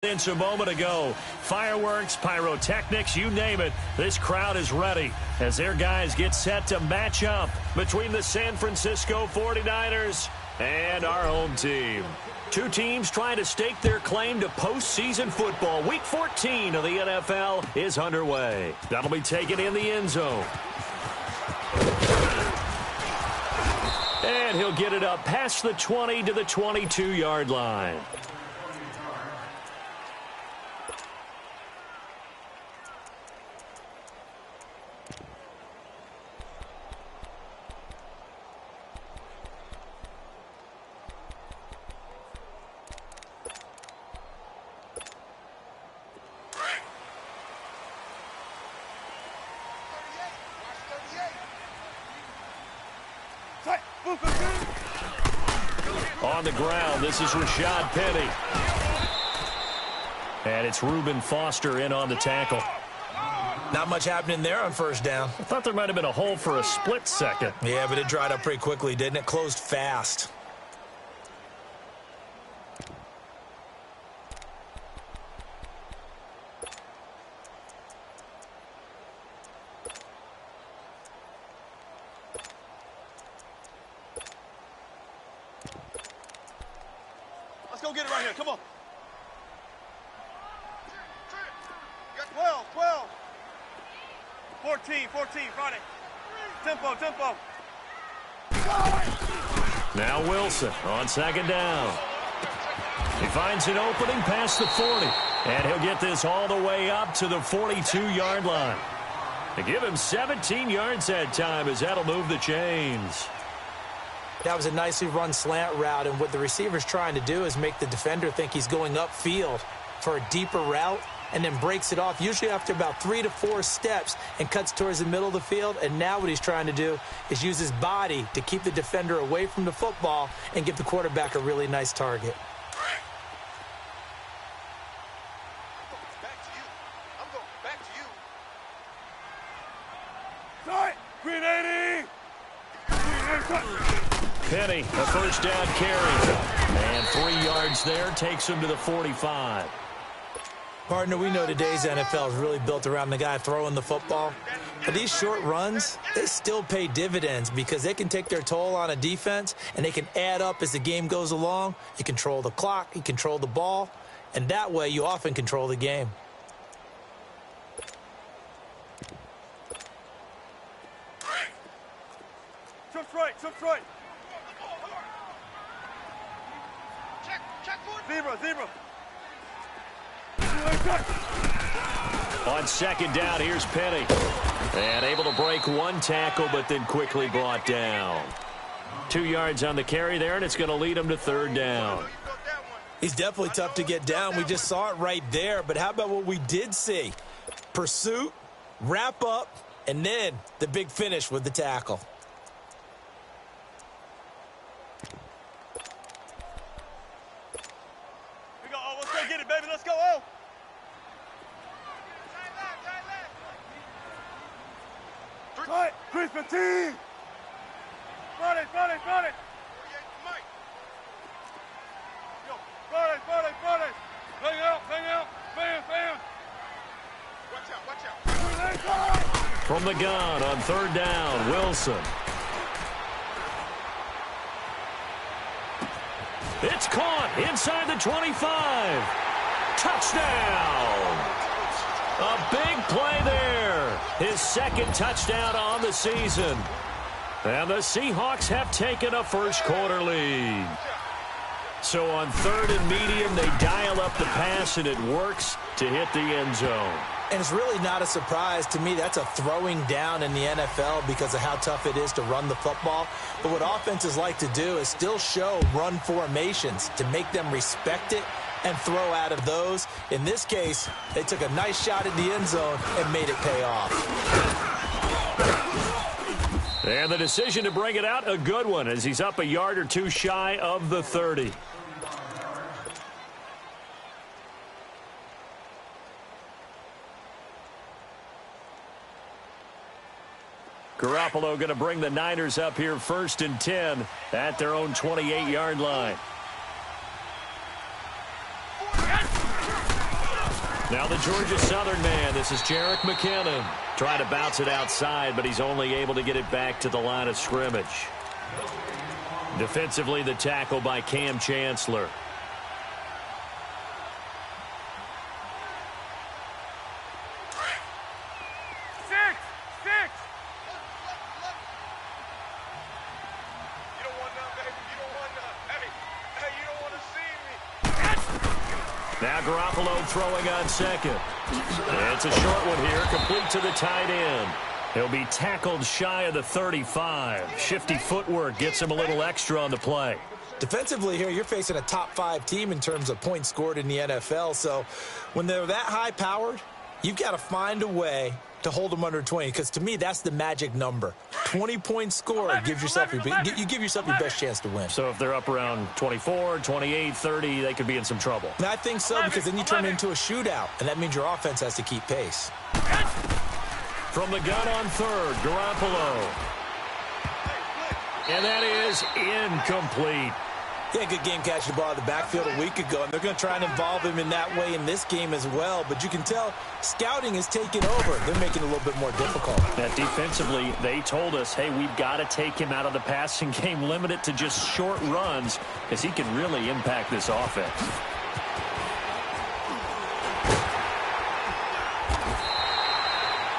It's a moment ago. Fireworks, pyrotechnics, you name it. This crowd is ready as their guys get set to match up between the San Francisco 49ers and our home team. Two teams trying to stake their claim to postseason football. Week 14 of the NFL is underway. That'll be taken in the end zone. And he'll get it up past the 20 to the 22-yard line. On the ground, this is Rashad Penny. And it's Reuben Foster in on the tackle. Not much happening there on first down. I thought there might have been a hole for a split second. Yeah, but it dried up pretty quickly, didn't it? Closed fast. Let's go get it right here. Come on. 12, 12. 14, Friday. Tempo. Now Wilson on second down. He finds an opening past the 40. And he'll get this all the way up to the 42-yard line. To give him 17 yards that time as that'll move the chains. That was a nicely run slant route, and what the receiver's trying to do is make the defender think he's going upfield for a deeper route and then breaks it off, usually after about 3 to 4 steps, and cuts towards the middle of the field. And now what he's trying to do is use his body to keep the defender away from the football and give the quarterback a really nice target. Green 80! Penny, a first down carry. And 3 yards there takes him to the 45. Partner, we know today's NFL is really built around the guy throwing the football. But these short runs, they still pay dividends because they can take their toll on a defense and they can add up as the game goes along. You control the clock, you control the ball, and that way you often control the game. Jump right. Zebra. On second down, here's Penny. And able to break one tackle, but then quickly brought down. 2 yards on the carry there, and it's going to lead him to third down. He's definitely tough to get down. We just saw it right there. But how about what we did see? Pursuit, wrap up, and then the big finish with the tackle. Let's go get it, baby. Let's go. Oh. Tight. 315. Front it. Hang out. Bam. Watch out. From the gun on third down, Wilson. It's caught inside the 25. Touchdown. A big play there. His second touchdown on the season. And the Seahawks have taken a first quarter lead. So on third and medium, they dial up the pass, and it works to hit the end zone. And it's really not a surprise to me. That's a throwing down in the NFL because of how tough it is to run the football. But what offenses like to do is still show run formations to make them respect it and throw out of those. In this case, they took a nice shot at the end zone and made it pay off. And the decision to bring it out, a good one, as he's up a yard or two shy of the 30. Garoppolo going to bring the Niners up here first and 10 at their own 28-yard line. Now the Georgia Southern man, this is Jerick McKinnon. Trying to bounce it outside, but he's only able to get it back to the line of scrimmage. Defensively, the tackle by Cam Chancellor. Now Garoppolo throwing on second. It's a short one here, complete to the tight end. He'll be tackled shy of the 35. Shifty footwork gets him a little extra on the play. Defensively here, you're facing a top-5 team in terms of points scored in the NFL. So when they're that high-powered, you've got to find a way to hold them under 20, because to me, that's the magic number. 20-point score gives yourself you give yourself your best chance to win. So if they're up around 24, 28, 30, they could be in some trouble. And I think so, because then you turn it into a shootout, and that means your offense has to keep pace. From the gun on third, Garoppolo. And that is incomplete. Yeah, good game catching the ball in the backfield a week ago, and they're going to try and involve him in that way in this game as well. But you can tell scouting is taking over. They're making it a little bit more difficult. That defensively, they told us, hey, we've got to take him out of the passing game, limit it to just short runs, because he can really impact this offense.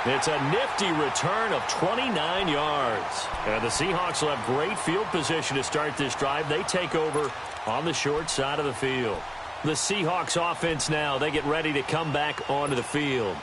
It's a nifty return of 29 yards. And the Seahawks will have great field position to start this drive. They take over on the short side of the field. The Seahawks offense now, they get ready to come back onto the field.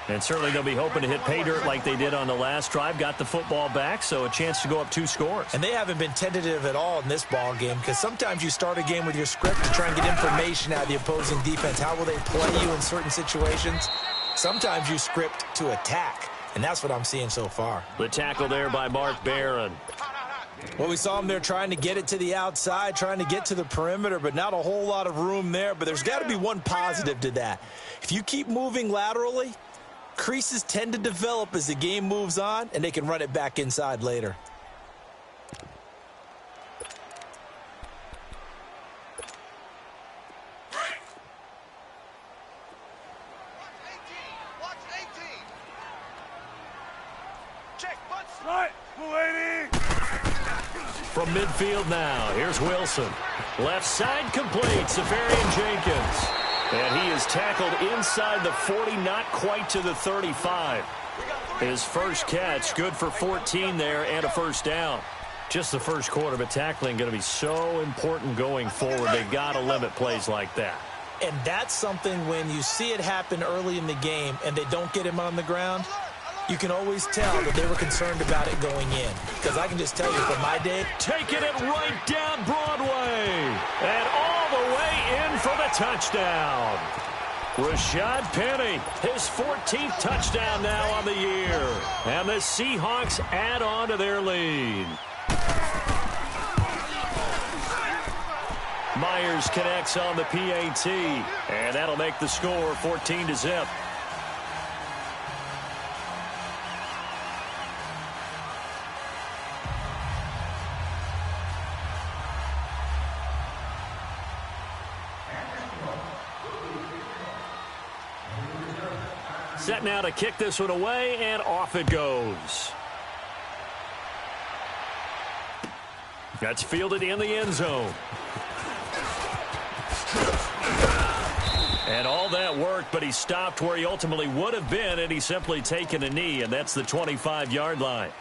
And certainly they'll be hoping to hit pay dirt like they did on the last drive. Got the football back, so a chance to go up 2 scores. And they haven't been tentative at all in this ball game, because sometimes you start a game with your script to try and get information out of the opposing defense. How will they play you in certain situations? Sometimes you script to attack, and that's what I'm seeing so far. The tackle there by Mark Barron. Well, we saw him there trying to get it to the outside, trying to get to the perimeter, but not a whole lot of room there. But there's got to be one positive to that. If you keep moving laterally, creases tend to develop as the game moves on, and they can run it back inside later. From midfield now, here's Wilson. Left side complete, Seferian-Jenkins. And he is tackled inside the 40, not quite to the 35. His first catch, good for 14 there and a first down. Just the first quarter, but tackling going to be so important going forward. They've got to limit plays like that. And that's something when you see it happen early in the game and they don't get him on the ground, you can always tell that they were concerned about it going in. Because I can just tell you from my day. Taking it right down Broadway. And all the way in for the touchdown. Rashad Penny, his 14th touchdown now on the year. And the Seahawks add on to their lead. Myers connects on the PAT. And that'll make the score 14-0. Set now to kick this one away, and off it goes. That's fielded in the end zone. And all that worked, but he stopped where he ultimately would have been, and he's simply taken a knee, and that's the 25-yard line.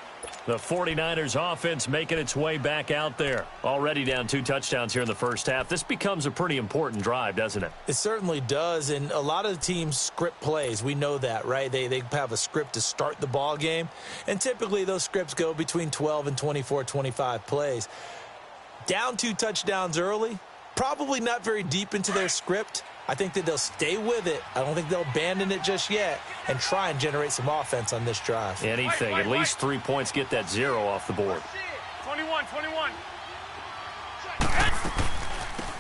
The 49ers offense making its way back out there. Already down 2 touchdowns here in the first half. This becomes a pretty important drive, doesn't it? It certainly does, and a lot of the teams script plays. We know that, right? They have a script to start the ball game, and typically those scripts go between 12 and 24, 25 plays. Down 2 touchdowns early, probably not very deep into their script. I think that they'll stay with it. I don't think they'll abandon it just yet and try and generate some offense on this drive. Anything. At least 3 points, get that 0 off the board. 21.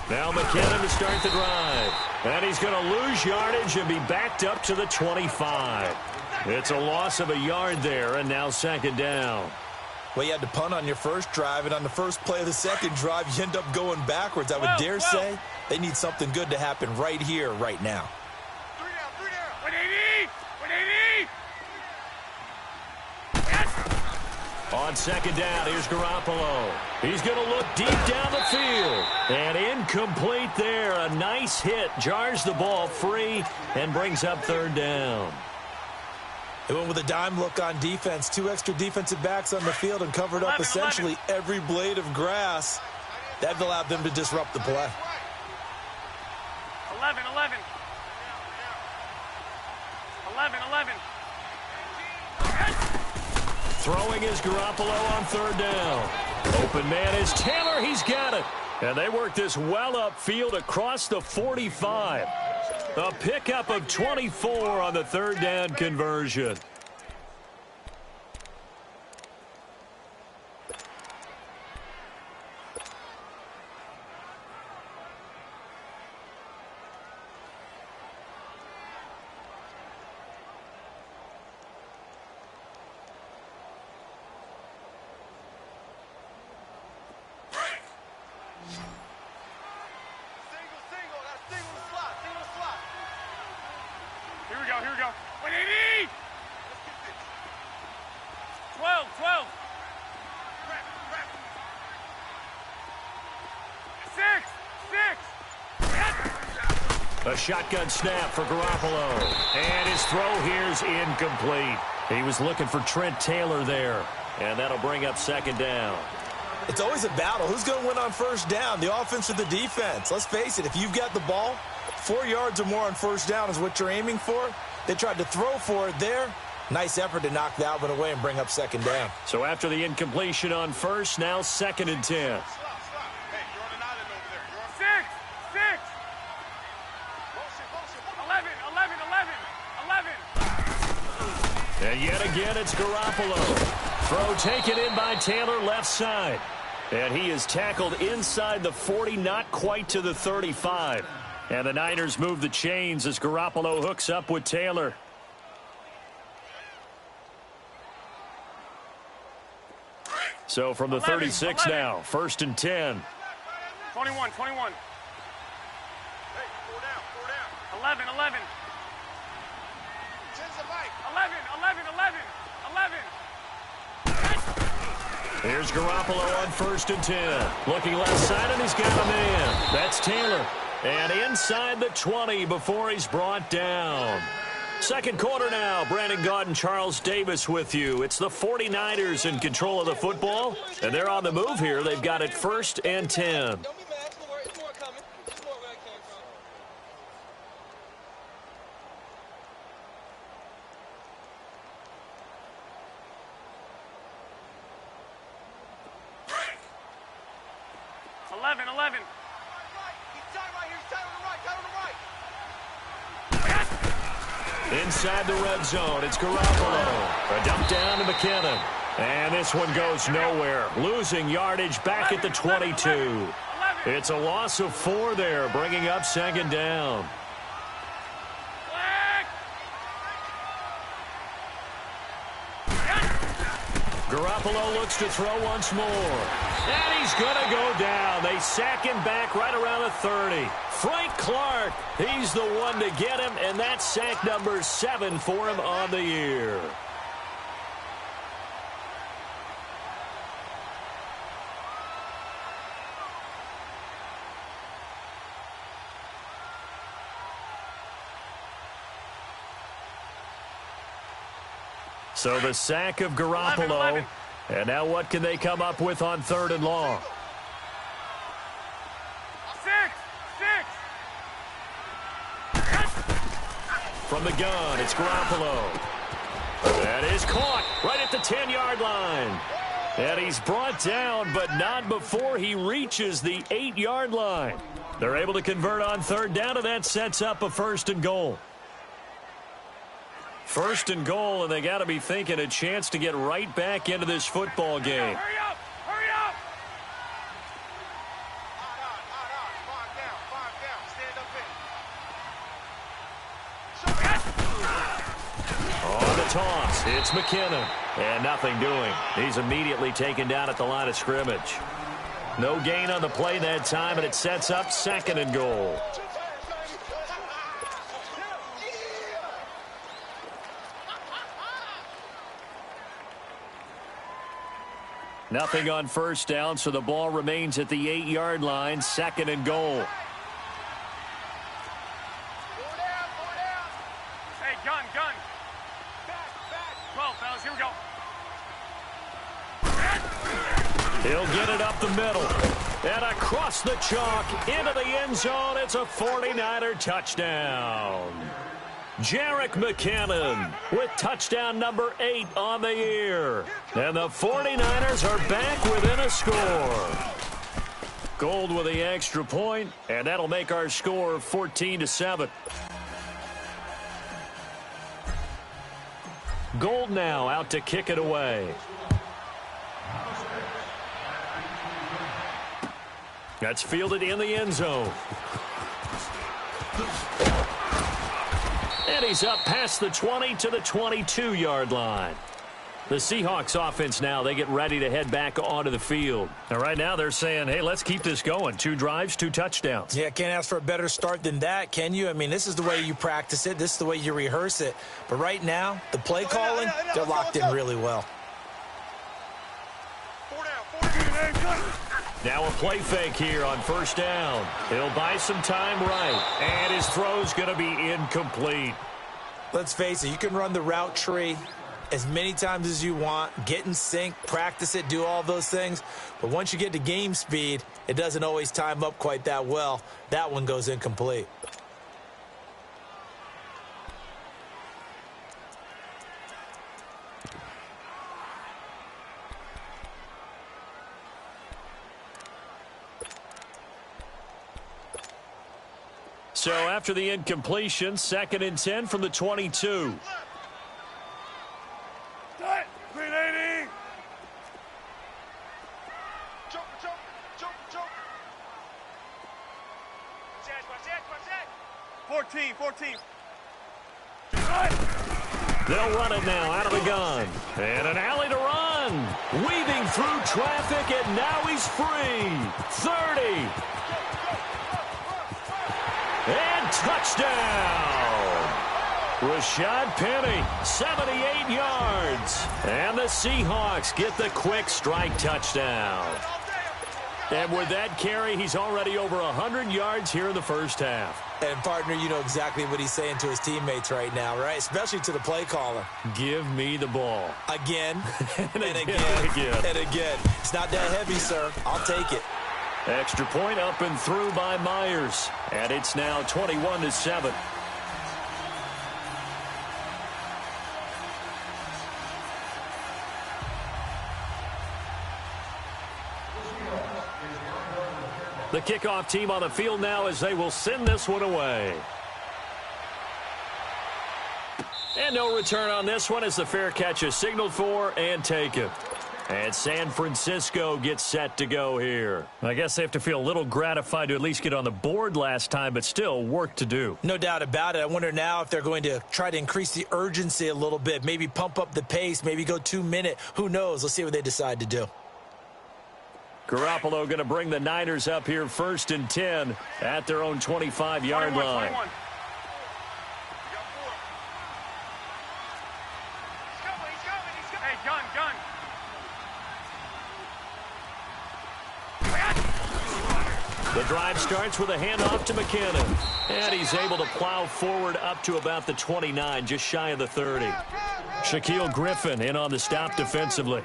Now McKinnon to start the drive. And he's going to lose yardage and be backed up to the 25. It's a loss of a yard there, and now second down. Well, you had to punt on your first drive, and on the first play of the second drive, you end up going backwards. I would dare say they need something good to happen right here, right now. 3 down. On second down, here's Garoppolo. He's going to look deep down the field. And incomplete there. A nice hit. Jars the ball free and brings up third down. They went with a dime look on defense. 2 extra defensive backs on the field and covered up essentially every blade of grass. That allowed them to disrupt the play. 11. 11. Throwing is Garoppolo on third down. Open man is Taylor. He's got it. And they work this well upfield across the 45. A pickup of 24 on the third down conversion. Here we go. 180! 12. 6. A shotgun snap for Garoppolo. And his throw here's incomplete. He was looking for Trent Taylor there. And that'll bring up second down. It's always a battle. Who's going to win on first down, the offense or the defense? Let's face it, if you've got the ball, 4 yards or more on first down is what you're aiming for. They tried to throw for it there. Nice effort to knock that one away and bring up second down. So after the incompletion on first, now 2nd and 10. Hey, you're on an island over there. You're on 6. 11. And yet again, it's Garoppolo. Throw taken in by Taylor left side. And he is tackled inside the 40, not quite to the 35. And the Niners move the chains as Garoppolo hooks up with Taylor. So from the 36 now, 1st and 10. 21. Hey, 4 down. 11. 11. Here's Garoppolo on 1st and 10. Looking left side, and he's got a man. That's Taylor. And inside the 20 before he's brought down. Second quarter now. Brandon Gaudin, Charles Davis with you. It's the 49ers in control of the football, and they're on the move here. They've got it 1st and 10. Don't be mad. It's more coming. It's more where I came from. 11. Inside the red zone, it's Garoppolo. A dump down to McKinnon. And this one goes nowhere. Losing yardage back at the 22. It's a loss of 4 there, bringing up second down. Garoppolo looks to throw once more. And he's going to go down. They sack him back right around the 30. Frank Clark, he's the one to get him, and that's sack number 7 for him on the year. So the sack of Garoppolo. And now what can they come up with on 3rd and long? 6. From the gun, it's Garoppolo. That is caught right at the 10-yard line. And he's brought down, but not before he reaches the 8-yard line. They're able to convert on 3rd down, and that sets up a 1st and goal. 1st and goal, and they got to be thinking a chance to get right back into this football game. Hurry up! Stand up in. On the toss, it's McKinnon. And nothing doing. He's immediately taken down at the line of scrimmage. No gain on the play that time, and it sets up 2nd and goal. Nothing on first down, so the ball remains at the 8-yard line, 2nd and goal. Hey, gun. Back. 12, fellas, here we go. He'll get it up the middle. And across the chalk into the end zone. It's a 49er touchdown. Jerick McKinnon with touchdown number 8 on the year. And the 49ers are back within a score. Gold with the extra point, and that'll make our score 14-7. Gold now out to kick it away. That's fielded in the end zone. And he's up past the 20 to the 22-yard line. The Seahawks offense now, they get ready to head back onto the field. And right now they're saying, hey, let's keep this going. 2 drives, 2 touchdowns. Yeah, can't ask for a better start than that, can you? I mean, this is the way you practice it. This is the way you rehearse it. But right now, the play calling, they're locked in really well. 4 down. Now a play fake here on first down. He'll buy some time right. And his throw's going to be incomplete. Let's face it, you can run the route tree as many times as you want, get in sync, practice it, do all those things. But once you get to game speed, it doesn't always time up quite that well. That one goes incomplete. So after the incompletion, 2nd and 10 from the 22. Green 80. Jump. 14. They'll run it now out of the gun. And an alley to run. Weaving through traffic, and now he's free. 30. And touchdown. Rashad Penny, 78 yards. And the Seahawks get the quick strike touchdown. And with that carry, he's already over 100 yards here in the first half. And, partner, you know exactly what he's saying to his teammates right now, right? Especially to the play caller. Give me the ball. Again, and again. It's not that heavy, sir. I'll take it. Extra point up and through by Myers. And it's now 21-7. The kickoff team on the field now as they will send this one away. And no return on this one as the fair catch is signaled for and taken. And San Francisco gets set to go here. I guess they have to feel a little gratified to at least get on the board last time, but still work to do. No doubt about it. I wonder now if they're going to try to increase the urgency a little bit, maybe pump up the pace, maybe go 2-minute. Who knows? Let's see what they decide to do. Garoppolo going to bring the Niners up here 1st and 10 at their own 25-yard line. 21. Hey, gun. The drive starts with a handoff to McKinnon. And he's able to plow forward up to about the 29, just shy of the 30. Shaquille Griffin in on the stop defensively.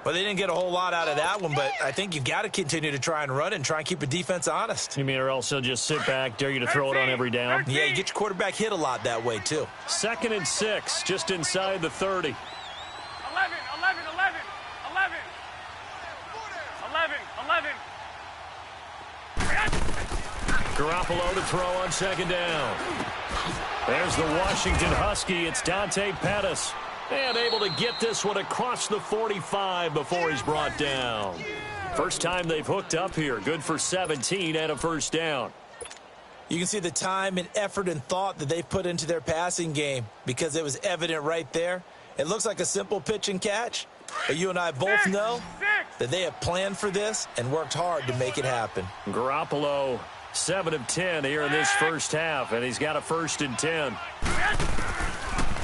Well, they didn't get a whole lot out of that one, but I think you got to continue to try and run and try and keep the defense honest. You mean or else they'll just sit back, dare you to throw it on every down? Yeah, you get your quarterback hit a lot that way, too. 2nd and 6, just inside the 30. 11. Garoppolo to throw on 2nd down. There's the Washington Husky. It's Dante Pettis. And able to get this one across the 45 before he's brought down. First time they've hooked up here. Good for 17 and a first down. You can see the time and effort and thought that they've put into their passing game because it was evident right there. It looks like a simple pitch and catch, but you and I both know that they have planned for this and worked hard to make it happen. Garoppolo, 7 of 10 here in this first half, and he's got a 1st and 10.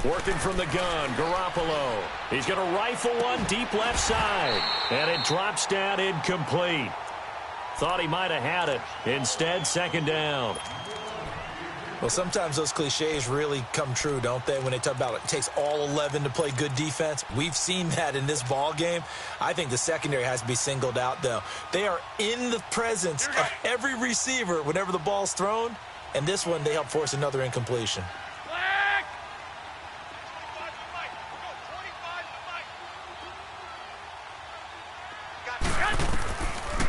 Working from the gun, Garoppolo. He's going to rifle one deep left side. And it drops down incomplete. Thought he might have had it. Instead, second down. Well, sometimes those cliches really come true, don't they, when they talk about it takes all 11 to play good defense. We've seen that in this ball game. I think the secondary has to be singled out, though. They are in the presence of every receiver whenever the ball's thrown, and this one, they help force another incompletion.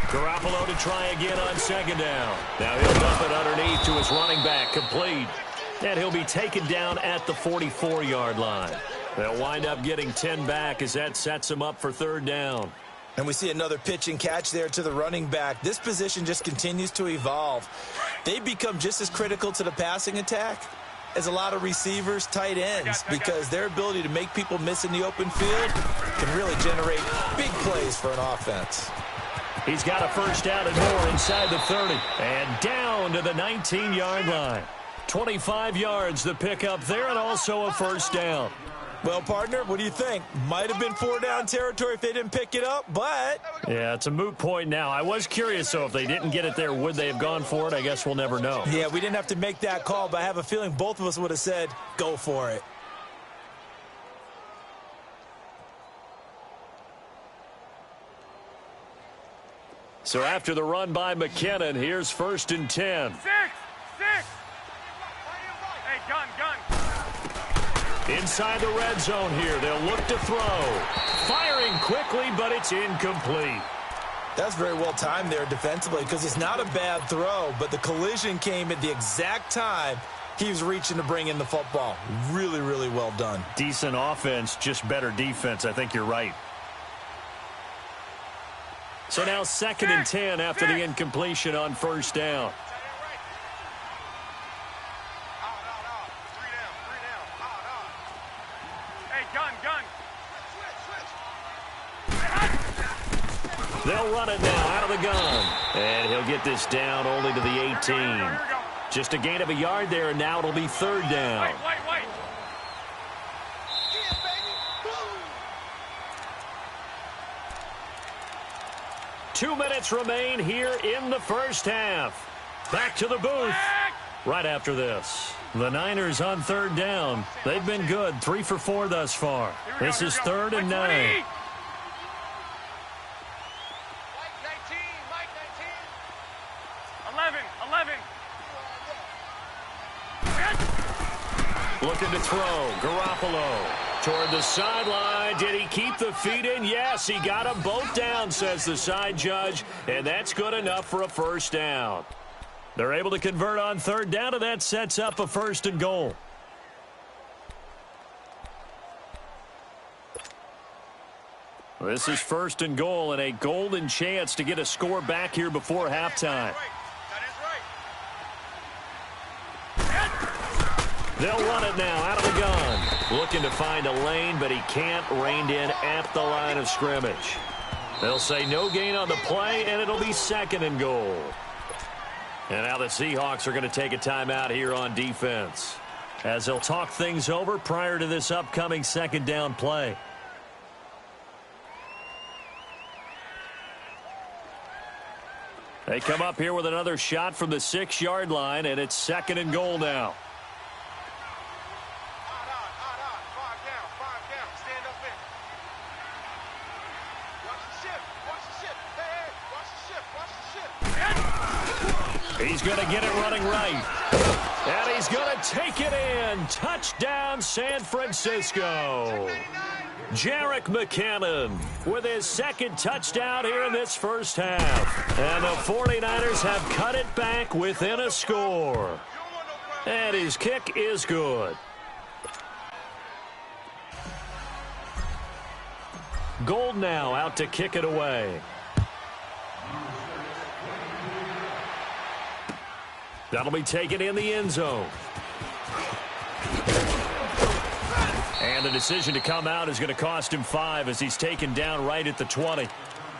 Garoppolo to try again on second down. Now he'll dump it underneath to his running back, complete. And he'll be taken down at the 44-yard line. They'll wind up getting 10 back as that sets him up for third down. And we see another pitch and catch there to the running back. This position just continues to evolve. They've become just as critical to the passing attack as a lot of receivers, tight ends, because their ability to make people miss in the open field can really generate big plays for an offense. He's got a first down and more inside the 30. And down to the 19-yard line. 25 yards the pickup there, and also a first down. Well, partner, what do you think? Might have been 4-down territory if they didn't pick it up, but... Yeah, it's a moot point now. I was curious, though, if they didn't get it there, would they have gone for it? I guess we'll never know. Yeah, we didn't have to make that call, but I have a feeling both of us would have said, go for it. So after the run by McKinnon, here's 1st and 10. 6. Hey, gun. Inside the red zone here, they'll look to throw. Firing quickly, but it's incomplete. That's very well timed there defensively because it's not a bad throw, but the collision came at the exact time he was reaching to bring in the football. Really, really well done. Decent offense, just better defense. I think you're right. So now 2nd and 10 after the incompletion on first down. Hey, gun. They'll run it now out of the gun. And he'll get this down only to the 18. Just a gain of a yard there, and now it'll be third down. Wait. 2 minutes remain here in the first half. Back to the booth right after this. The Niners on third down. They've been good, 3 for 4 thus far. This is 3rd and 9. Mike 19. 11. Looking to throw. Garoppolo toward the sideline. Did he keep the feet in? Yes, he got them both down, says the side judge, and that's good enough for a first down. They're able to convert on third down, and that sets up a 1st and goal. This is 1st and goal, and a golden chance to get a score back here before halftime. They'll run it now out of the gun. Looking to find a lane, but he can't. Reined in at the line of scrimmage. They'll say no gain on the play, and it'll be 2nd and goal. And now the Seahawks are going to take a timeout here on defense, as they'll talk things over prior to this upcoming 2nd down play. They come up here with another shot from the 6-yard line, and it's 2nd and goal now. He's going to get it running right. And he's going to take it in. Touchdown, San Francisco. Jerick McKinnon with his 2nd touchdown here in this first half. And the 49ers have cut it back within a score. And his kick is good. Gold now out to kick it away. That'll be taken in the end zone. And the decision to come out is going to cost him 5 as he's taken down right at the 20.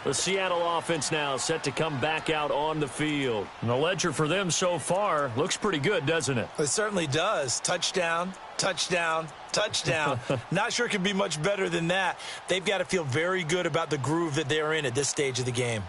The Seattle offense now set to come back out on the field. And the ledger for them so far looks pretty good, doesn't it? It certainly does. Touchdown, touchdown, touchdown. Not sure it can be much better than that. They've got to feel very good about the groove that they're in at this stage of the game.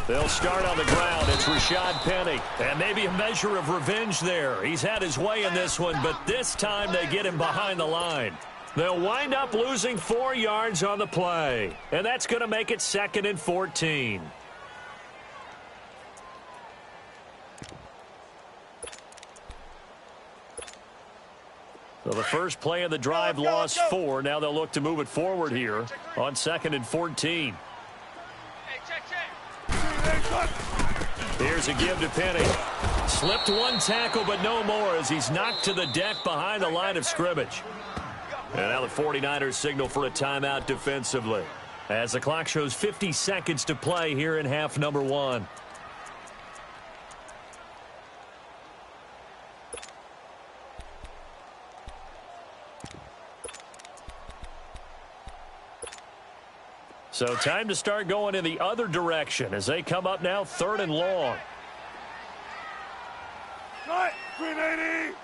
They'll start on the ground. It's Rashad Penny. And maybe a measure of revenge there. He's had his way in this one, but this time they get him behind the line. They'll wind up losing 4 yards on the play. And that's going to make it 2nd and 14. So the first play of the drive lost 4. Now they'll look to move it forward here on 2nd and 14. Here's a give to Penny. Slipped one tackle, but no more as he's knocked to the deck behind the line of scrimmage. And now the 49ers signal for a timeout defensively as the clock shows 50 seconds to play here in half number 1. So time to start going in the other direction as they come up now 3rd and long. 380.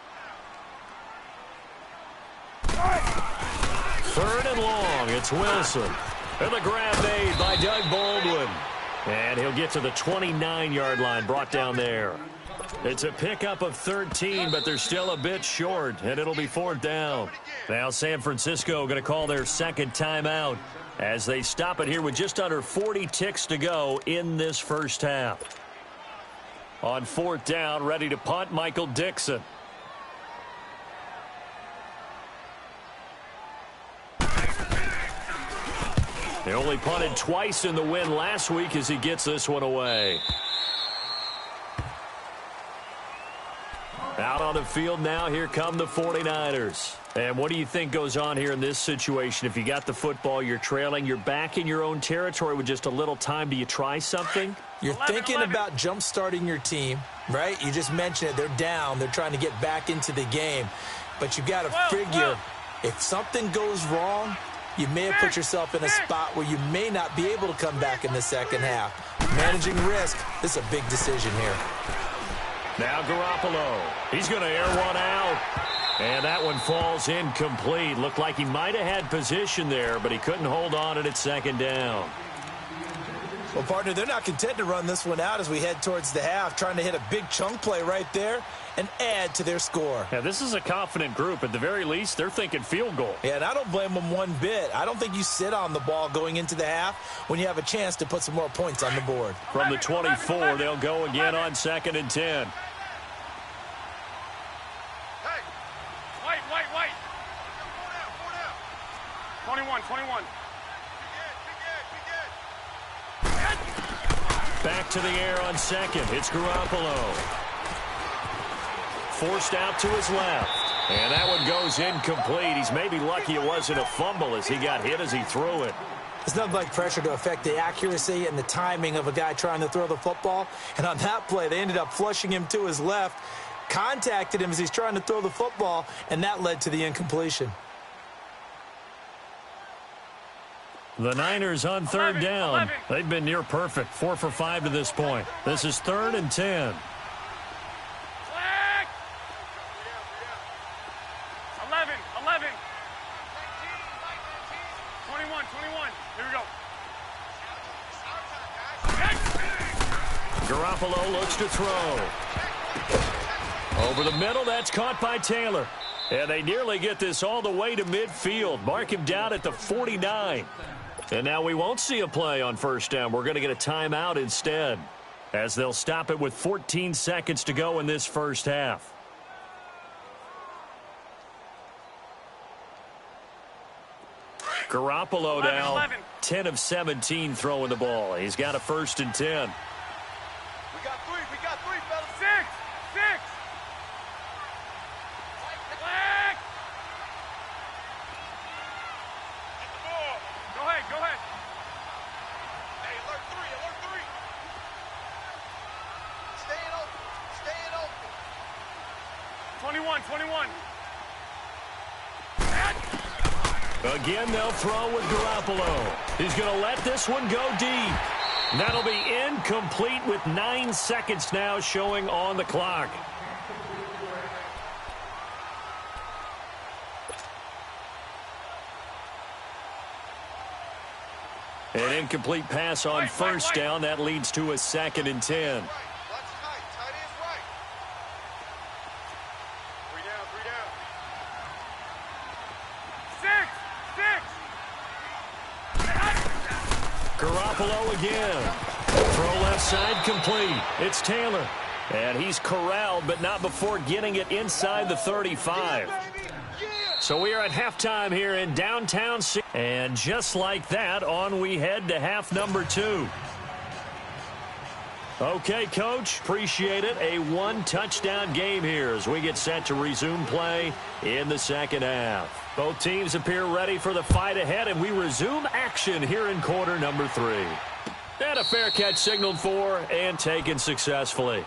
3rd and long. It's Wilson. And the grab made by Doug Baldwin. And he'll get to the 29-yard line, brought down there. It's a pickup of 13, but they're still a bit short, and it'll be 4th down. Now San Francisco going to call their 2nd timeout as they stop it here with just under 40 ticks to go in this first half. On 4th down, ready to punt, Michael Dixon. He only punted twice in the win last week as he gets this one away. Out on the field now, here come the 49ers. And what do you think goes on here in this situation? If you got the football, you're trailing, you're back in your own territory with just a little time. Do you try something? You're thinking about jump-starting your team, right? You just mentioned it. They're down. They're trying to get back into the game. But you've got to figure if something goes wrong, you may have put yourself in a spot where you may not be able to come back in the second half. Managing risk, this is a big decision here. Now Garoppolo. He's going to air one out. And that one falls incomplete. Looked like he might have had position there, but he couldn't hold on it at 2nd down. Well, partner, they're not content to run this one out as we head towards the half, trying to hit a big chunk play right there and add to their score. Yeah, this is a confident group. At the very least, they're thinking field goal. Yeah, and I don't blame them one bit. I don't think you sit on the ball going into the half when you have a chance to put some more points on the board. From the 24, they'll go again on 2nd and 10. Wait. 21. Back to the air on 2nd. It's Garoppolo. Forced out to his left. And that one goes incomplete. He's maybe lucky it wasn't a fumble as he got hit as he threw it. It's nothing like pressure to affect the accuracy and the timing of a guy trying to throw the football. And on that play, they ended up flushing him to his left, contacted him as he's trying to throw the football, and that led to the incompletion. The Niners on 3rd down. They've been near perfect. 4 for 5 to this point. This is 3rd and 10. 11. 21. Here we go. Garoppolo looks to throw. Over the middle, that's caught by Taylor. And they nearly get this all the way to midfield. Mark him down at the 49. And now we won't see a play on 1st down. We're going to get a timeout instead, as they'll stop it with 14 seconds to go in this first half. Garoppolo now 10 of 17 throwing the ball. He's got a 1st and 10. We got three, fellas. 6. Go ahead. 21, 21. Again, they'll throw with Garoppolo. He's going to let this one go deep. That'll be incomplete with 9 seconds now showing on the clock. An incomplete pass on first down. That leads to a 2nd and 10. Garoppolo again. Throw left side complete. It's Taylor. And he's corralled, but not before getting it inside the 35. So we are at halftime here in downtown. And just like that, on we head to half number 2. Okay, Coach, appreciate it. A 1-touchdown game here as we get set to resume play in the second half. Both teams appear ready for the fight ahead, and we resume action here in quarter number 3. And a fair catch signaled for and taken successfully.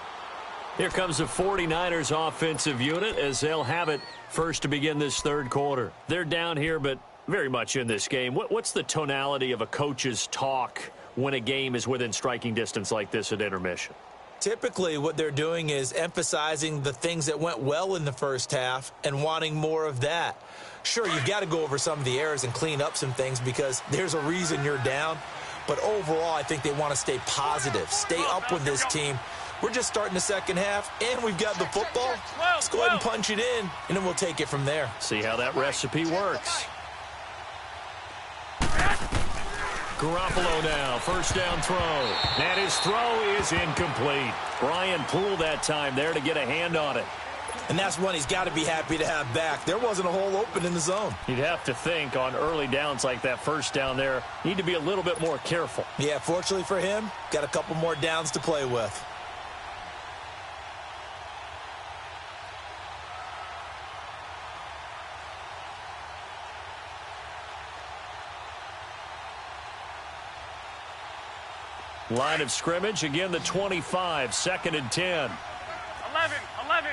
Here comes the 49ers offensive unit as they'll have it first to begin this third quarter. They're down here, but very much in this game. What's the tonality of a coach's talk when a game is within striking distance like this at intermission? Typically, what they're doing is emphasizing the things that went well in the first half and wanting more of that. Sure, you've got to go over some of the errors and clean up some things because there's a reason you're down. But overall, I think they want to stay positive, stay up with this team. We're just starting the second half, and we've got the football. Let's go ahead and punch it in, and then we'll take it from there. See how that recipe works. Garoppolo now, first down throw. And his throw is incomplete. Brian Poole that time there to get a hand on it. And that's one he's got to be happy to have back. There wasn't a hole open in the zone. You'd have to think on early downs like that first down there, need to be a little bit more careful. Yeah, fortunately for him, got a couple more downs to play with. Line of scrimmage, again the 25, 2nd and 10. 11, 11.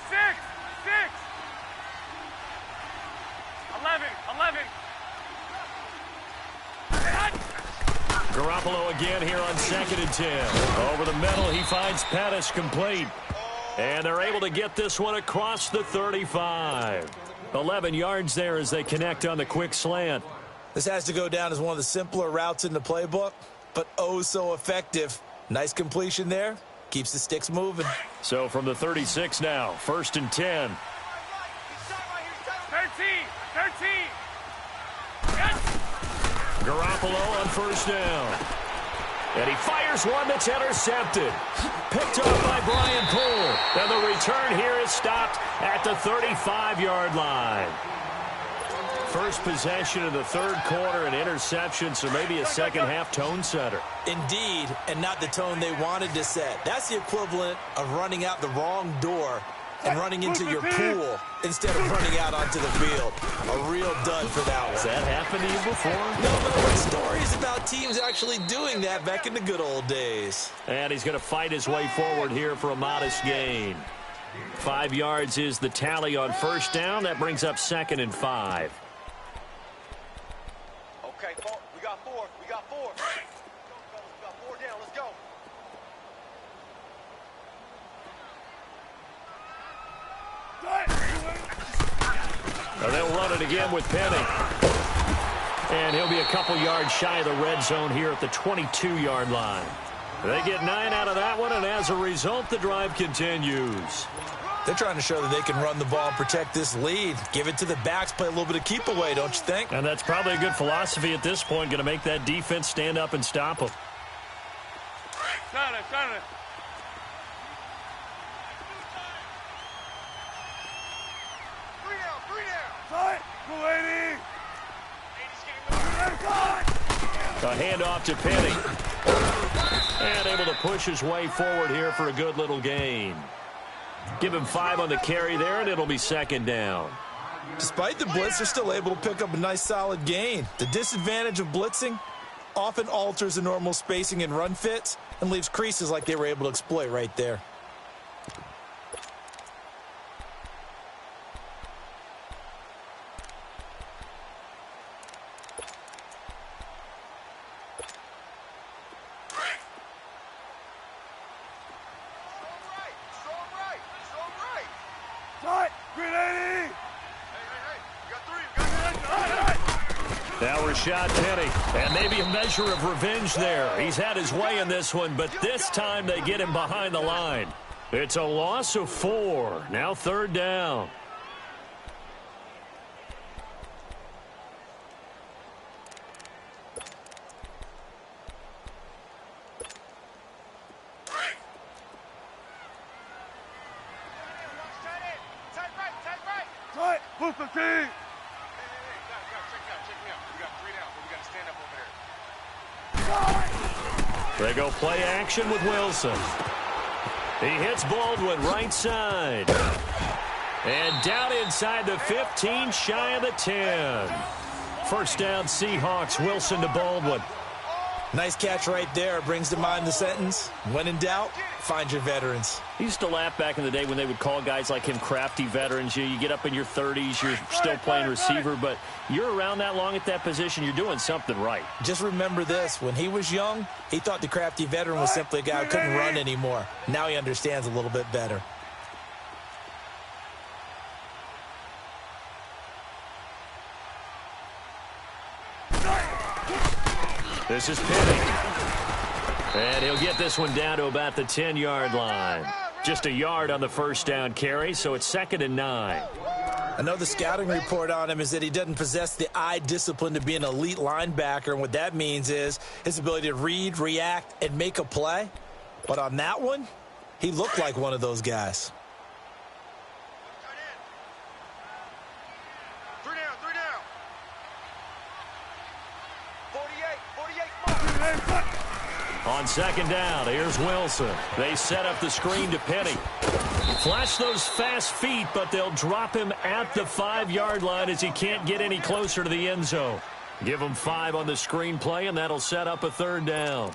6, 6. 11, 11. Garoppolo again here on 2nd and 10. Over the middle, he finds Pettis complete. And they're able to get this one across the 35. 11 yards there as they connect on the quick slant. This has to go down as one of the simpler routes in the playbook, but oh so effective. Nice completion there. Keeps the sticks moving. So from the 36 now, 1st and 10. 13, 13. Garoppolo on first down. And he fires one that's intercepted. Picked off by Brian Poole. And the return here is stopped at the 35-yard line. First possession of the third quarter, an interception, so maybe a second-half tone setter. Indeed, and not the tone they wanted to set. That's the equivalent of running out the wrong door and running into your pool instead of running out onto the field. A real dud for that one. Has that happened to you before? No, but I've heard stories about teams actually doing that back in the good old days. And he's going to fight his way forward here for a modest gain. 5 yards is the tally on first down. That brings up 2nd and 5. Okay, we got 4. We got 4. Let's go, fellas. We got 4 down. Let's go. Now they'll run it again with Penny. And he'll be a couple yards shy of the red zone here at the 22-yard line. They get 9 out of that one, and as a result, the drive continues. They're trying to show that they can run the ball and protect this lead. Give it to the backs, play a little bit of keep away, don't you think? And that's probably a good philosophy at this point, going to make that defense stand up and stop them. Start it. 3 down, 3 down. Tight. Go 80. A handoff to Penny. And able to push his way forward here for a good little gain. Give him 5 on the carry there, and it'll be 2nd down. Despite the blitz, they're still able to pick up a nice solid gain. The disadvantage of blitzing often alters the normal spacing and run fits and leaves creases like they were able to exploit right there. 380. Now Rashad Penny, and maybe a measure of revenge there. He's had his way in this one, but this time they get him behind the line. It's a loss of 4. Now 3rd down. Tight. Booster team. Hey, guys, check me out. We got 3 down, but we got to stand up over there. They go play action with Wilson. He hits Baldwin right side. And down inside the 15, shy of the 10. First down, Seahawks. Wilson to Baldwin. Nice catch right there. Brings to mind the sentence, when in doubt, find your veterans. He used to laugh back in the day when they would call guys like him crafty veterans. You get up in your 30s, you're still playing receiver, but you're around that long at that position, you're doing something right. Just remember this, when he was young, he thought the crafty veteran was simply a guy who couldn't run anymore. Now he understands a little bit better. This is Penny. And he'll get this one down to about the 10-yard line. Just a yard on the first down carry, so it's 2nd and 9. I know the scouting report on him is that he doesn't possess the eye discipline to be an elite linebacker, and what that means is his ability to read, react, and make a play. But on that one, he looked like one of those guys. 3 down. 48, On 2nd down, here's Wilson. They set up the screen to Penny. Flash those fast feet, but they'll drop him at the 5-yard line as he can't get any closer to the end zone. Give him 5 on the screen play, and that'll set up a 3rd down.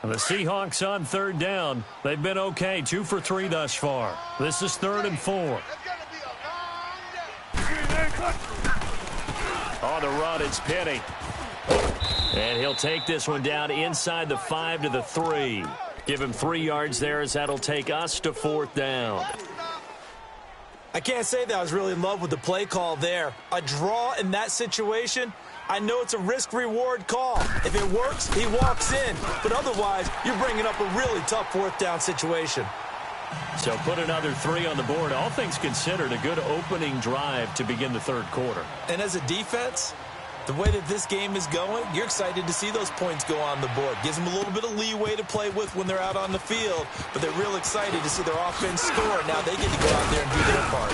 The Seahawks on 3rd down. They've been okay, 2 for 3 thus far. This is 3rd and 4. On the run, it's Penny. And he'll take this one down inside the 5 to the 3. Give him 3 yards there as that'll take us to 4th down. I can't say that I was really in love with the play call there. A draw in that situation, I know it's a risk-reward call. If it works, he walks in. But otherwise, you're bringing up a really tough 4th down situation. So put another 3 on the board. All things considered, a good opening drive to begin the 3rd quarter. And as a defense, the way that this game is going, you're excited to see those points go on the board. Gives them a little bit of leeway to play with when they're out on the field, but they're real excited to see their offense score. Now they get to go out there and do their part.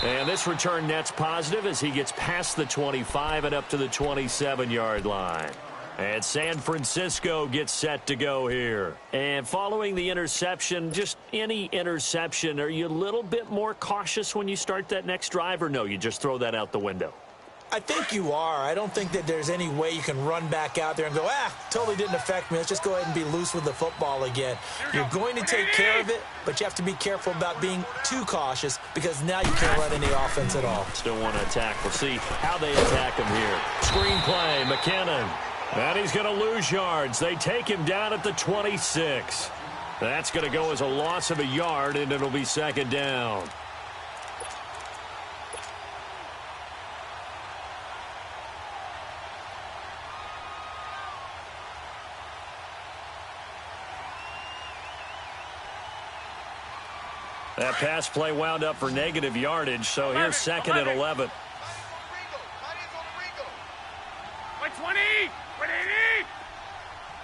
And this return net's positive as he gets past the 25 and up to the 27-yard line. And San Francisco gets set to go here. And following the interception, just any interception, are you a little bit more cautious when you start that next drive, or no, you just throw that out the window? I think you are. I don't think that there's any way you can run back out there and go, totally didn't affect me. Let's just go ahead and be loose with the football again. You're going to take care of it, but you have to be careful about being too cautious because now you can't run any offense at all. Still want to attack. We'll see how they attack him here. Screen play, McKinnon. And he's going to lose yards. They take him down at the 26. That's going to go as a loss of a yard, and it'll be 2nd down. That pass play wound up for negative yardage, so here's 2nd and 11. 120, 180.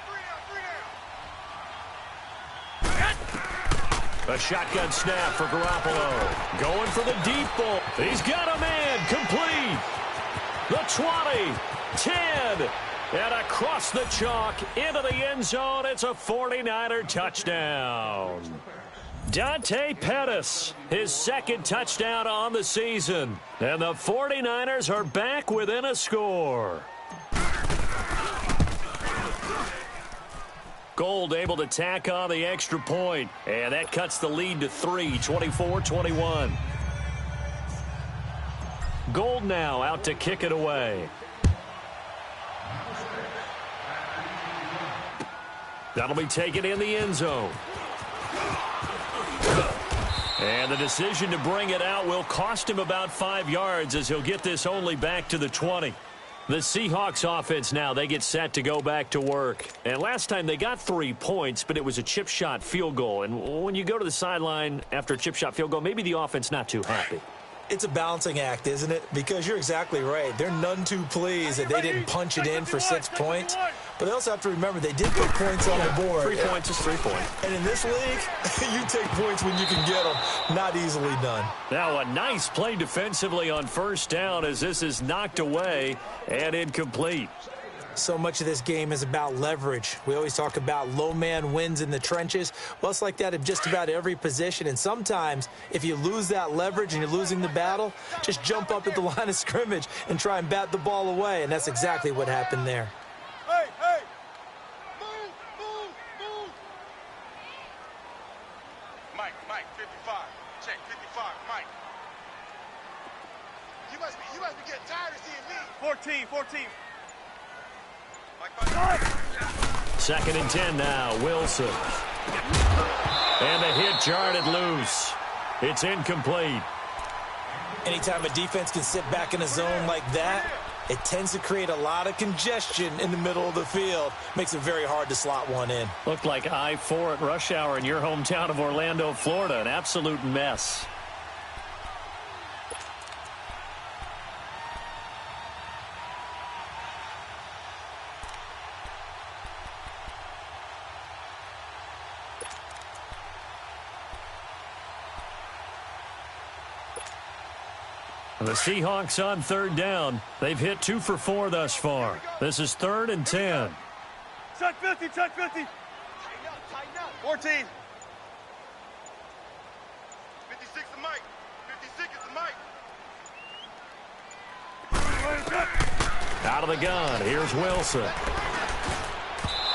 3 down. A shotgun snap for Garoppolo. Going for the deep ball. He's got a man complete. The 20, 10, and across the chalk into the end zone. It's a 49er touchdown. Dante Pettis, his 2nd touchdown on the season. And the 49ers are back within a score. Gold able to tack on the extra point, and that cuts the lead to 3, 24-21. Gold now out to kick it away. That'll be taken in the end zone. And the decision to bring it out will cost him about 5 yards as he'll get this only back to the 20. The Seahawks offense now, they get set to go back to work. And last time they got 3 points, but it was a chip shot field goal. And when you go to the sideline after a chip shot field goal, maybe the offense not too happy. It's a balancing act, isn't it? Because you're exactly right. They're none too pleased that they didn't punch it in for 6 points. But they also have to remember they did put points on the board. 3 points is 3 points. And in this league, you take points when you can get them. Not easily done. Now a nice play defensively on first down as this is knocked away and incomplete. So much of this game is about leverage. We always talk about low man wins in the trenches. Well, it's like that in just about every position. And sometimes, if you lose that leverage and you're losing the battle, just jump up at the line of scrimmage and try and bat the ball away. And that's exactly what happened there. Hey, hey! Move, move, move! Mike, 55. Check, 55, Mike. You must be getting tired of seeing me. 14. Second and 10 now, Wilson. And the hit jarred loose. It's incomplete. Anytime a defense can sit back in a zone like that, it tends to create a lot of congestion in the middle of the field. Makes it very hard to slot one in. Looked like I-4 at rush hour in your hometown of Orlando, Florida. An absolute mess. The Seahawks on third down. They've hit 2 for 4 thus far. This is 3rd and 10. Check 50. Tighten up. 14. 56 to Mike. 56 is to Mike. Out of the gun. Here's Wilson.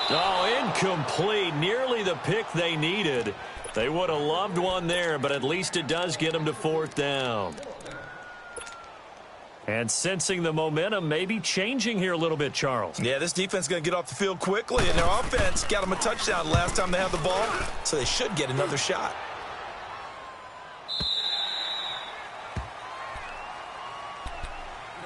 Oh, incomplete. Nearly the pick they needed. They would have loved one there, but at least it does get them to 4th down. And sensing the momentum maybe changing here a little bit, Charles. Yeah, this defense is going to get off the field quickly, and their offense got them a touchdown last time they had the ball, so they should get another shot.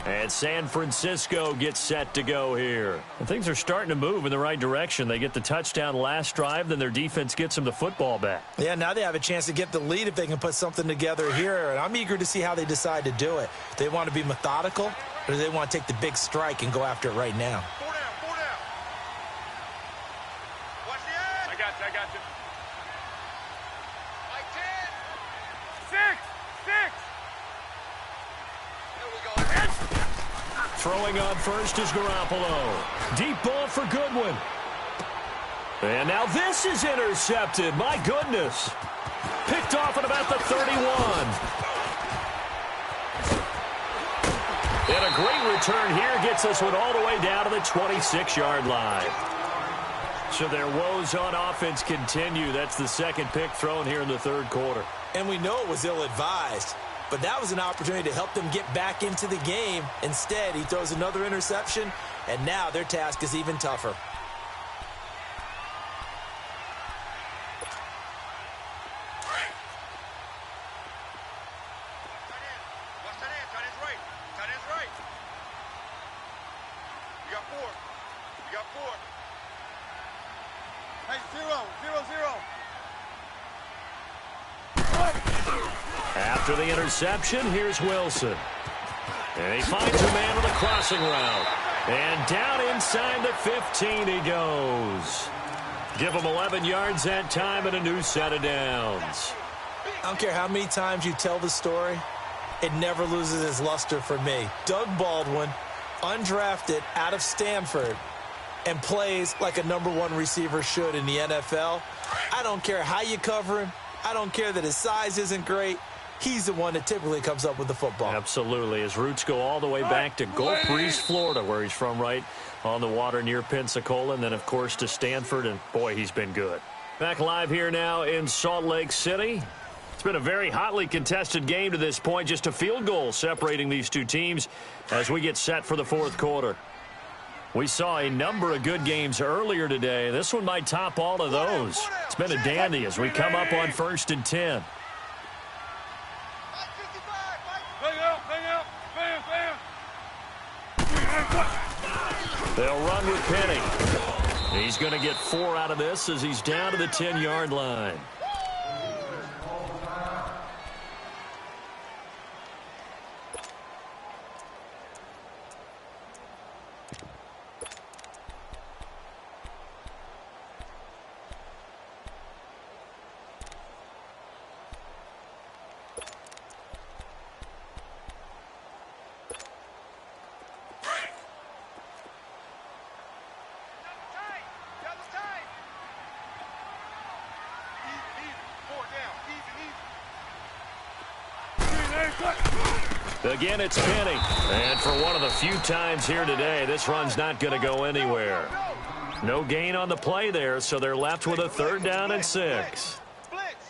And San Francisco gets set to go here. And things are starting to move in the right direction. They get the touchdown last drive, then their defense gets them the football back. Yeah, now they have a chance to get the lead if they can put something together here, and I'm eager to see how they decide to do it. Do they want to be methodical, or do they want to take the big strike and go after it right now? 4 down. Watch the edge. I got you. Mike 10. 6. There we go. Throwing on first is Garoppolo. Deep ball for Goodwin. And now this is intercepted. My goodness. Picked off at about the 31. And a great return here gets us one all the way down to the 26-yard line. So their woes on offense continue. That's the second pick thrown here in the third quarter. And we know it was ill-advised, but that was an opportunity to help them get back into the game. Instead, he throws another interception, and now their task is even tougher. After the interception, here's Wilson. And he finds a man on the crossing route. And down inside the 15 he goes. Give him 11 yards that time and a new set of downs. I don't care how many times you tell the story, it never loses its luster for me. Doug Baldwin, undrafted out of Stanford, and plays like a #1 receiver should in the NFL. I don't care how you cover him. I don't care that his size isn't great. he's the one that typically comes up with the football. Absolutely. His roots go all the way back to Gulf Breeze, Florida, where he's from, right on the water near Pensacola, and then, of course, to Stanford, and, boy, he's been good. Back live here now in Salt Lake City. It's been a very hotly contested game to this point, just a field goal separating these two teams as we get set for the fourth quarter. We saw a number of good games earlier today. This one might top all of those. It's been a dandy as we come up on 1st and 10. They'll run with Penny. He's going to get 4 out of this as he's down to the 10-yard line. Again, it's Penny. And for one of the few times here today, this run's not going to go anywhere. No gain on the play there, so they're left with a 3rd down and 6.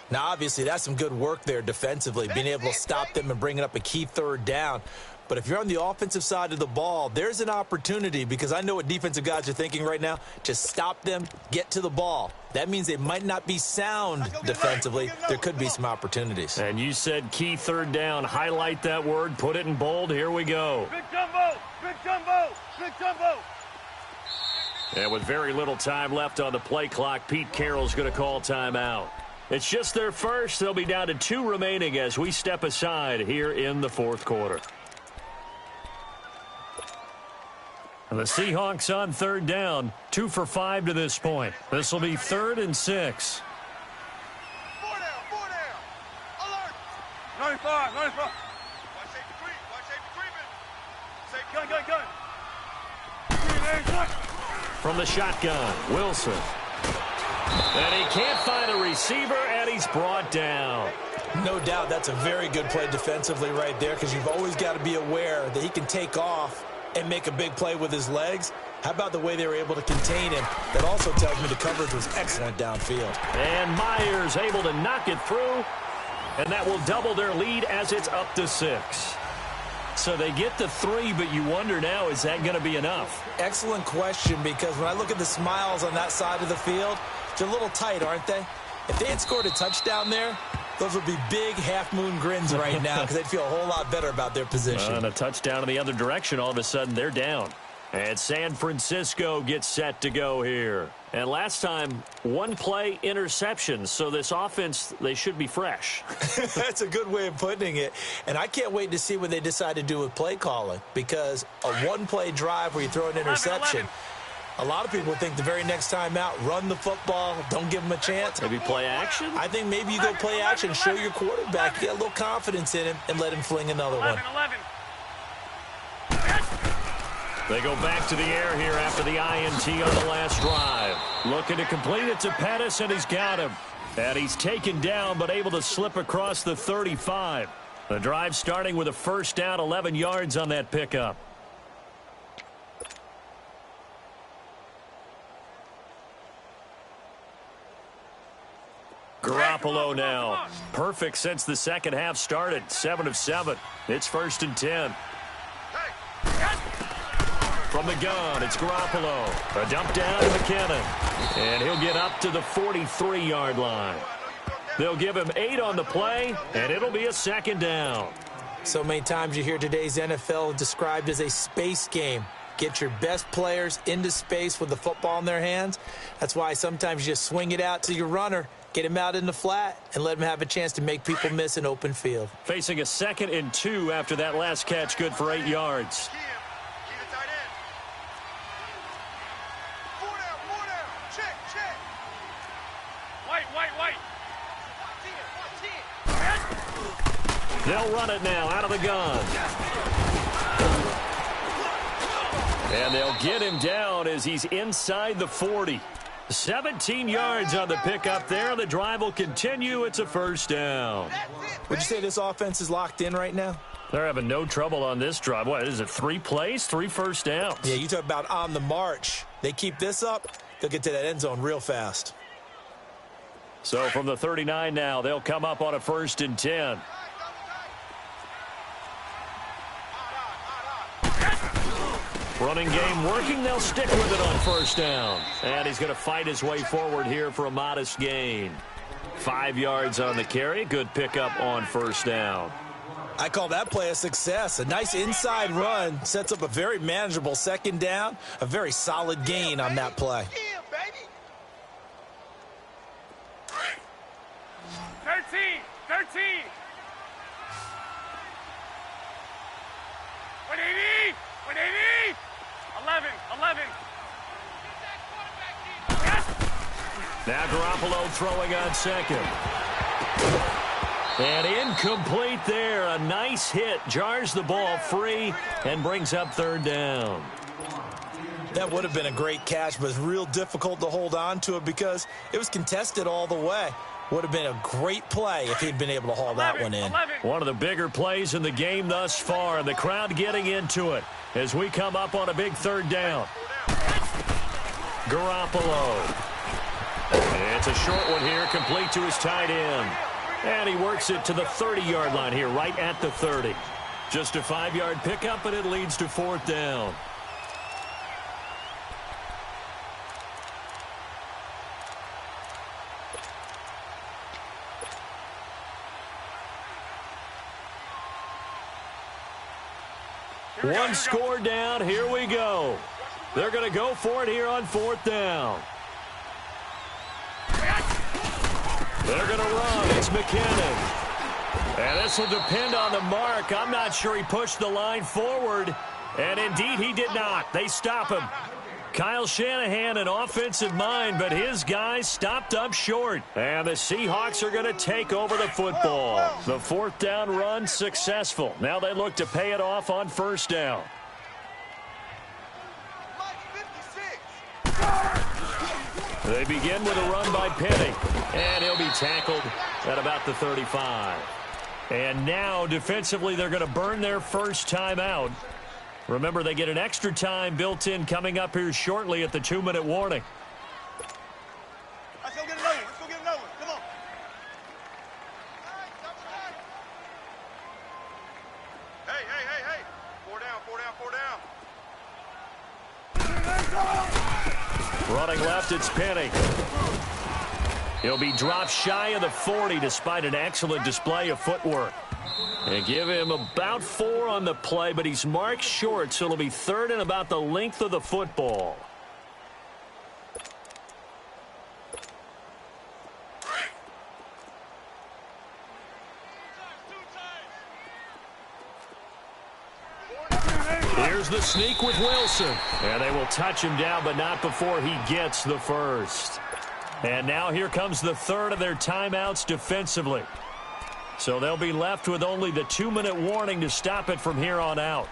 Now, obviously, that's some good work there defensively, being able to stop them and bringing up a key 3rd down. But if you're on the offensive side of the ball, there's an opportunity, because I know what defensive guys are thinking right now. Just stop them, get to the ball. That means they might not be sound defensively. There could be some opportunities. And you said key 3rd down. Highlight that word. Put it in bold. Here we go. Big jumbo! Big jumbo! Big jumbo! And with very little time left on the play clock, Pete Carroll's going to call timeout. It's just their first. They'll be down to 2 remaining as we step aside here in the fourth quarter. And the Seahawks on 3rd down, 2 for 5 to this point. This will be 3rd and 6. 4 down, 4 down. Alert. 95, 95. Watch safety creep, watch safety creeping. Safety Gun. From the shotgun, Wilson. And he can't find a receiver, and he's brought down. No doubt that's a very good play defensively right there, because you've always got to be aware that he can take off and make a big play with his legs. How about the way they were able to contain him? That also tells me the coverage was excellent downfield. And Myers able to knock it through, and that will double their lead as it's up to 6. So they get to 3, but you wonder now, is that going to be enough? Excellent question, because when I look at the smiles on that side of the field, they're a little tight, aren't they? If they had scored a touchdown there, those would be big half-moon grins right now, because they'd feel a whole lot better about their position. And a touchdown in the other direction, all of a sudden they're down. And San Francisco gets set to go here. And last time, 1 play interception, so this offense, they should be fresh. That's a good way of putting it. And I can't wait to see what they decide to do with play calling, because a 1-play drive where you throw an interception, 11. a lot of people think the very next time out, run the football, don't give them a chance. Maybe play action? I think maybe you go play action, show your quarterback, you get a little confidence in him, and let him fling another one. 11. They go back to the air here after the INT on the last drive. Looking to complete it to Pettis, and he's got him. And he's taken down, but able to slip across the 35. The drive starting with a 1st down, 11 yards on that pickup. Garoppolo now. Perfect since the second half started. 7 of 7. It's 1st and 10. From the gun, it's Garoppolo. A dump down to McKinnon. And he'll get up to the 43-yard line. They'll give him 8 on the play, and it'll be a 2nd down. So many times you hear today's NFL described as a space game. Get your best players into space with the football in their hands. That's why sometimes you just swing it out to your runner, get him out in the flat, and let him have a chance to make people miss an open field. Facing a 2nd and 2 after that last catch, good for 8 yards. They'll run it now out of the gun. And they'll get him down as he's inside the 40. 17 yards on the pickup there. The drive will continue. It's a first down. Would you say this offense is locked in right now? They're having no trouble on this drive. What is it, 3 plays, 3 first downs? Yeah, you talk about on the march. They keep this up, they'll get to that end zone real fast. So from the 39 now, they'll come up on a 1st and 10. Running game working. They'll stick with it on 1st down. And he's going to fight his way forward here for a modest gain. 5 yards on the carry. Good pickup on 1st down. I call that play a success. A nice inside run sets up a very manageable 2nd down. A very solid gain on that play. 13. 180. 11. Now Garoppolo throwing on 2nd. And incomplete there. A nice hit. Jars the ball free and brings up 3rd down. That would have been a great catch, but it's real difficult to hold on to it because it was contested all the way. Would have been a great play if he'd been able to haul that one in. One of the bigger plays in the game thus far. The crowd getting into it as we come up on a big 3rd down. Garoppolo. It's a short one here, complete to his tight end. And he works it to the 30-yard line here, right at the 30. Just a 5-yard pickup, and it leads to 4th down. One score down. Here we go. They're going to go for it here on 4th down. They're going to run. It's McKinnon. And this will depend on the mark. I'm not sure he pushed the line forward. And indeed, he did not. They stop him. Kyle Shanahan, an offensive mind, but his guys stopped up short. And the Seahawks are going to take over the football. The 4th down run successful. Now they look to pay it off on 1st down. They begin with a run by Penny. And he'll be tackled at about the 35. And now, defensively, they're going to burn their first timeout. Remember, they get an extra time built in coming up here shortly at the 2-minute warning. Let's go get another one. Let's go get another one. Come on. Hey. 4 down. Running left, it's Penny. He'll be dropped shy of the 40 despite an excellent display of footwork. They give him about 4 on the play, but he's marked short, so it'll be 3rd and about the length of the football. Here's the sneak with Wilson. And they will touch him down, but not before he gets the first. And now here comes the 3rd of their timeouts defensively. So they'll be left with only the 2-minute warning to stop it from here on out.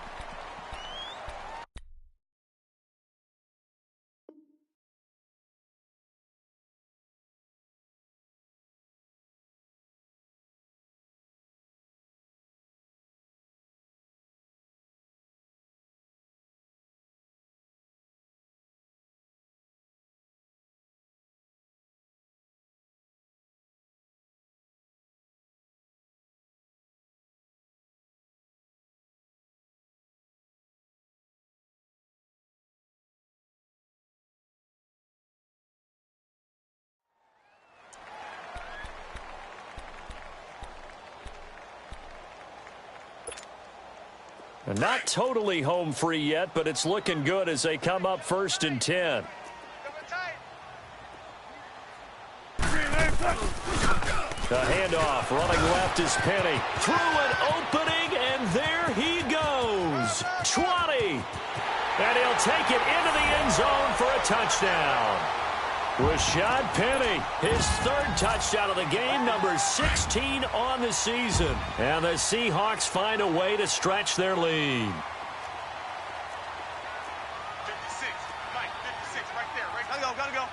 Not totally home free yet, but it's looking good as they come up 1st and 10. The handoff, running left is Penny. Through an opening, and there he goes. 20. And he'll take it into the end zone for a touchdown. Rashad Penny, his 3rd touchdown of the game, number 16 on the season. And the Seahawks find a way to stretch their lead. 56. Mike, 56 right there. Right. Gotta go.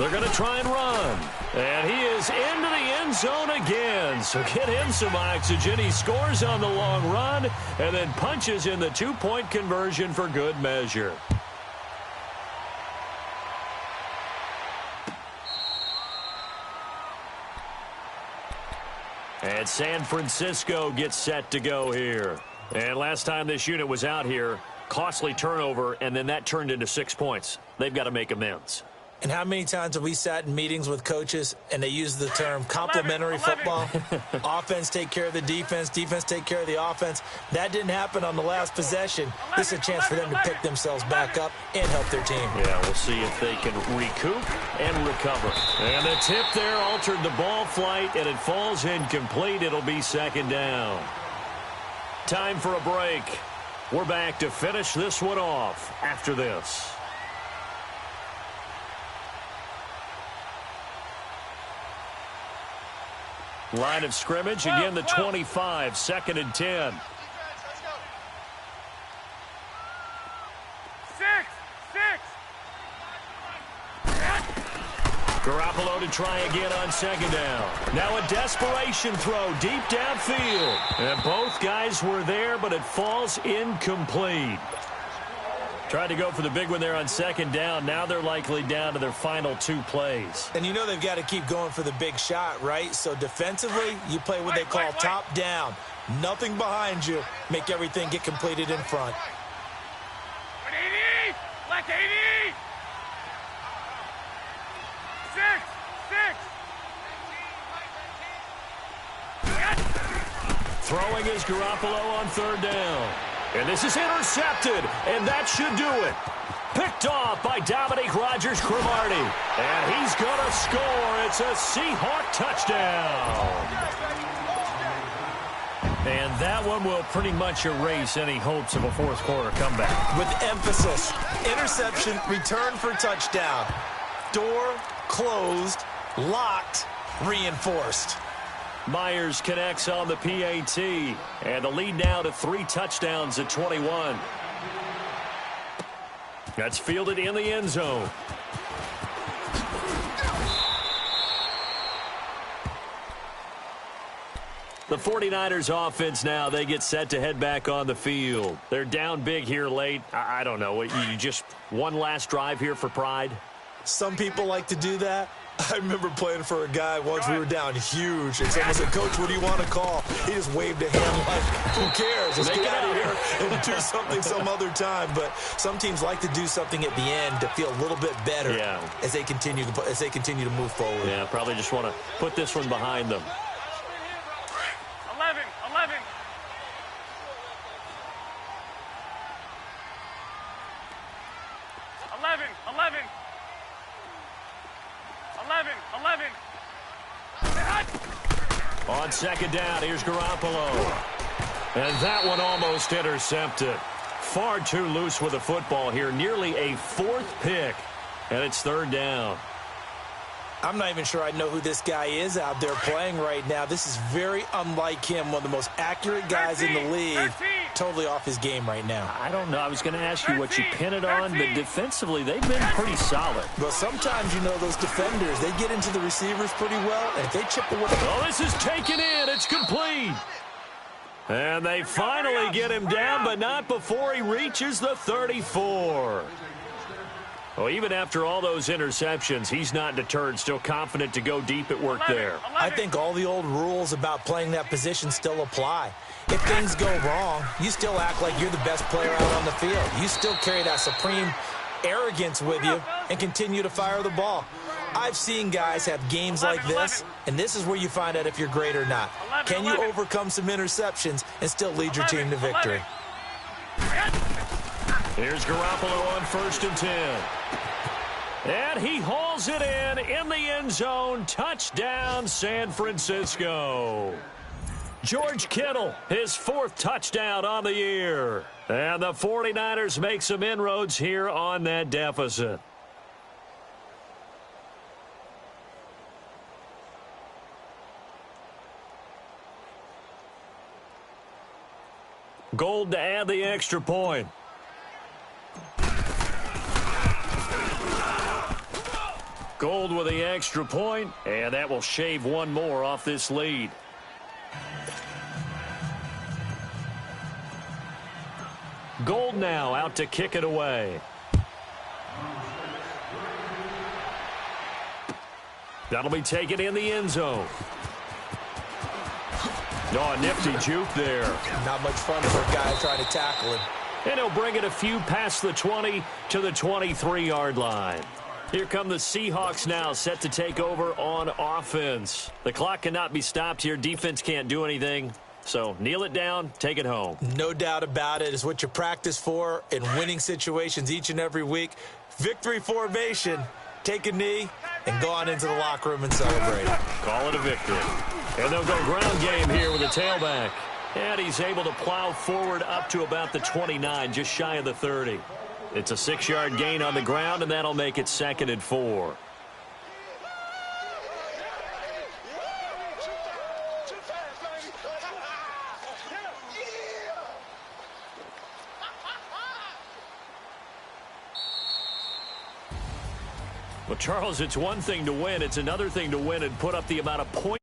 They're going to try and run. And he is into the end zone again. So get him some oxygen. He scores on the long run and then punches in the two-point conversion for good measure. And San Francisco gets set to go here. And last time this unit was out here, costly turnover, and then that turned into 6 points. They've got to make amends. And how many times have we sat in meetings with coaches and they use the term complementary football? Offense take care of the defense, defense take care of the offense. That didn't happen on the last possession. This is a chance for them to pick themselves back up and help their team. Yeah, we'll see if they can recoup and recover. And the tip there altered the ball flight, and it falls incomplete. It'll be second down. Time for a break. We're back to finish this one off after this. Line of scrimmage, again the 25, 2nd and 10. 6. Garoppolo to try again on second down. Now a desperation throw deep downfield. And both guys were there, but it falls incomplete. Tried to go for the big one there on second down. Now they're likely down to their final 2 plays. And you know they've got to keep going for the big shot, right? So defensively, you play what they call top down. Nothing behind you. Make everything get completed in front. 180! Left 80! 6. Throwing is Garoppolo on third down. And this is intercepted, and that should do it. Picked off by Dominique Rodgers-Cromartie. And he's going to score. It's a Seahawk touchdown. And that one will pretty much erase any hopes of a fourth quarter comeback. With emphasis, interception, return for touchdown. Door closed, locked, reinforced. Myers connects on the PAT, and the lead now to 3 touchdowns at 21. That's fielded in the end zone. The 49ers offense now, they get set to head back on the field. They're down big here late. I don't know. You just one last drive here for pride? Some people like to do that. I remember playing for a guy once. We were down huge, and someone said, "Coach, what do you want to call?" He just waved a hand like, "Who cares? Let's get out of here and do something some other time." But some teams like to do something at the end to feel a little bit better as they continue to move forward. Yeah, probably just want to put this one behind them. 11. 11. 11. On second down, here's Garoppolo. And that one almost intercepted. Far too loose with the football here. Nearly a 4th pick. And it's third down. I'm not even sure I know who this guy is out there playing right now. This is very unlike him, one of the most accurate guys in the league. Totally off his game right now. I don't know. I was going to ask you what you pin it on, but defensively, they've been pretty solid. Well, sometimes, you know, those defenders, they get into the receivers pretty well, and if they chip away. Oh, this is taken in. It's complete. And they finally get him down, but not before he reaches the 34. Well, even after all those interceptions, he's not deterred, still confident to go deep at work there. I think all the old rules about playing that position still apply. If things go wrong, you still act like you're the best player out on the field. You still carry that supreme arrogance with you and continue to fire the ball. I've seen guys have games like this, and this is where you find out if you're great or not. Can you overcome some interceptions and still lead your team to victory? Here's Garoppolo on 1st and 10. And he hauls it in the end zone. Touchdown, San Francisco. George Kittle, his 4th touchdown on the year. And the 49ers make some inroads here on that deficit. Gold to add the extra point. Gold with the extra point, and that will shave one more off this lead. Gold now out to kick it away. That'll be taken in the end zone. Oh, a nifty juke there. Not much fun for a guy trying to tackle him. And he'll bring it a few past the 20 to the 23-yard line. Here come the Seahawks now, set to take over on offense. The clock cannot be stopped here. Defense can't do anything. So kneel it down, take it home. No doubt about it. It's what you practice for in winning situations each and every week. Victory formation. Take a knee and go on into the locker room and celebrate. Call it a victory. And they'll go ground game here with a tailback. And he's able to plow forward up to about the 29, just shy of the 30. It's a 6-yard gain on the ground, and that'll make it 2nd and 4. Well, Charles, it's one thing to win. It's another thing to win and put up the amount of points.